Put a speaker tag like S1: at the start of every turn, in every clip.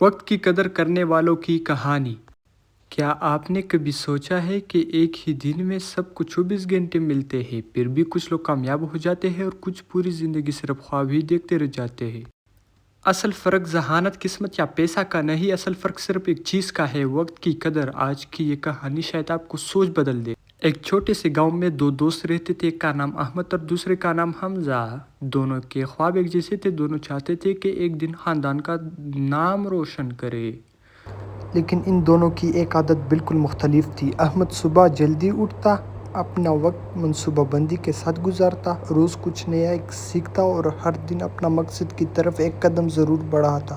S1: وقت کی قدر کرنے والوں کی کہانی۔ کیا آپ نے کبھی سوچا ہے کہ ایک ہی دن میں سب کو 24 گھنٹے ملتے ہیں، پھر بھی کچھ لوگ کامیاب ہو جاتے ہیں اور کچھ پوری زندگی صرف خواب ہی دیکھتے رہ جاتے ہیں؟ اصل فرق ذہانت، قسمت یا پیسہ کا نہیں، اصل فرق صرف ایک چیز کا ہے: وقت کی قدر۔ آج کی یہ کہانی شاید آپ کو سوچ بدل دے۔ ایک چھوٹے سے گاؤں میں دو دوست رہتے تھے، ایک کا نام احمد اور دوسرے کا نام حمزہ۔ دونوں کے خواب ایک جیسے تھے، دونوں چاہتے تھے کہ ایک دن خاندان کا نام روشن کرے۔
S2: لیکن ان دونوں کی ایک عادت بالکل مختلف تھی۔ احمد صبح جلدی اٹھتا، اپنا وقت منصوبہ بندی کے ساتھ گزارتا، روز کچھ نیا سیکھتا اور ہر دن اپنا مقصد کی طرف ایک قدم ضرور بڑھاتا۔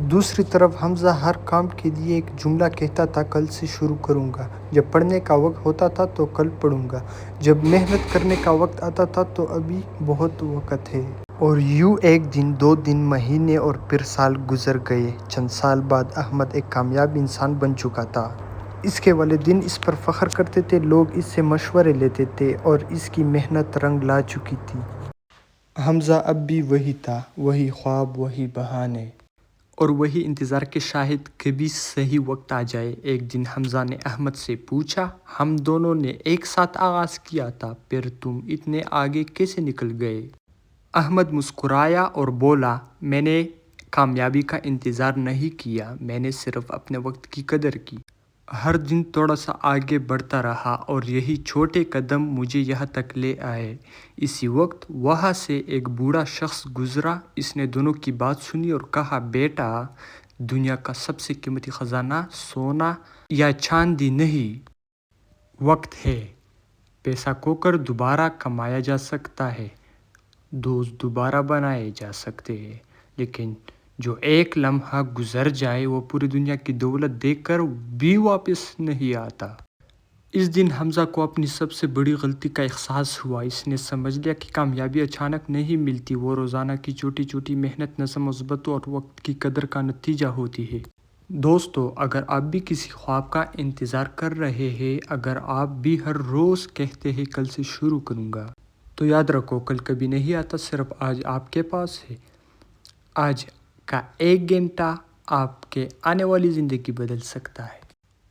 S2: دوسری طرف حمزہ ہر کام کے لیے ایک جملہ کہتا تھا: کل سے شروع کروں گا۔ جب پڑھنے کا وقت ہوتا تھا تو کل پڑھوں گا، جب محنت کرنے کا وقت آتا تھا تو ابھی بہت وقت ہے۔ اور یوں ایک دن، 2 دن، مہینے اور پھر سال گزر گئے۔ چند سال بعد احمد ایک کامیاب انسان بن چکا تھا۔ اس کے والدین اس پر فخر کرتے تھے، لوگ اس سے مشورے لیتے تھے اور اس کی محنت رنگ لا چکی تھی۔ حمزہ اب بھی وہی تھا، وہی خواب، وہی بہانے
S1: اور وہی انتظار کہ شاید کبھی صحیح وقت آ جائے۔ ایک دن حمزہ نے احمد سے پوچھا: ہم دونوں نے ایک ساتھ آغاز کیا تھا، پھر تم اتنے آگے کیسے نکل گئے؟ احمد مسکرایا اور بولا: میں نے کامیابی کا انتظار نہیں کیا، میں نے صرف اپنے وقت کی قدر کی۔ ہر دن تھوڑا سا آگے بڑھتا رہا اور یہی چھوٹے قدم مجھے یہاں تک لے آئے۔ اسی وقت وہاں سے ایک بوڑھا شخص گزرا۔ اس نے دونوں کی بات سنی اور کہا: بیٹا، دنیا کا سب سے قیمتی خزانہ سونا یا چاندی نہیں، وقت ہے۔ پیسہ کھو کر دوبارہ کمایا جا سکتا ہے، دوست دوبارہ بنائے جا سکتے ہیں، لیکن جو ایک لمحہ گزر جائے وہ پوری دنیا کی دولت دے کر بھی واپس نہیں آتا۔ اس دن حمزہ کو اپنی سب سے بڑی غلطی کا احساس ہوا۔ اس نے سمجھ لیا کہ کامیابی اچانک نہیں ملتی، وہ روزانہ کی چھوٹی چھوٹی محنت، نظم و ضبط اور وقت کی قدر کا نتیجہ ہوتی ہے۔ دوستو، اگر آپ بھی کسی خواب کا انتظار کر رہے ہیں، اگر آپ بھی ہر روز کہتے ہیں کل سے شروع کروں گا، تو یاد رکھو کل کبھی نہیں آتا، صرف آج آپ کے پاس ہے۔ آج کا ایک گھنٹہ آپ کے آنے والی زندگی بدل سکتا ہے۔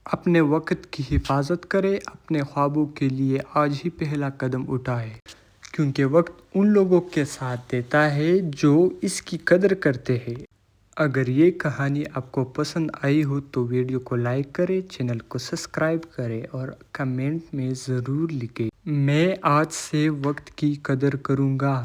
S1: اپنے وقت کی حفاظت کریں، اپنے خوابوں کے لیے آج ہی پہلا قدم اٹھائیں، کیونکہ وقت ان لوگوں کے ساتھ دیتا ہے جو اس کی قدر کرتے ہیں۔ اگر یہ کہانی آپ کو پسند آئی ہو تو ویڈیو کو لائک کریں، چینل کو سبسکرائب کریں اور کمنٹ میں ضرور لکھیں: میں آج سے وقت کی قدر کروں گا۔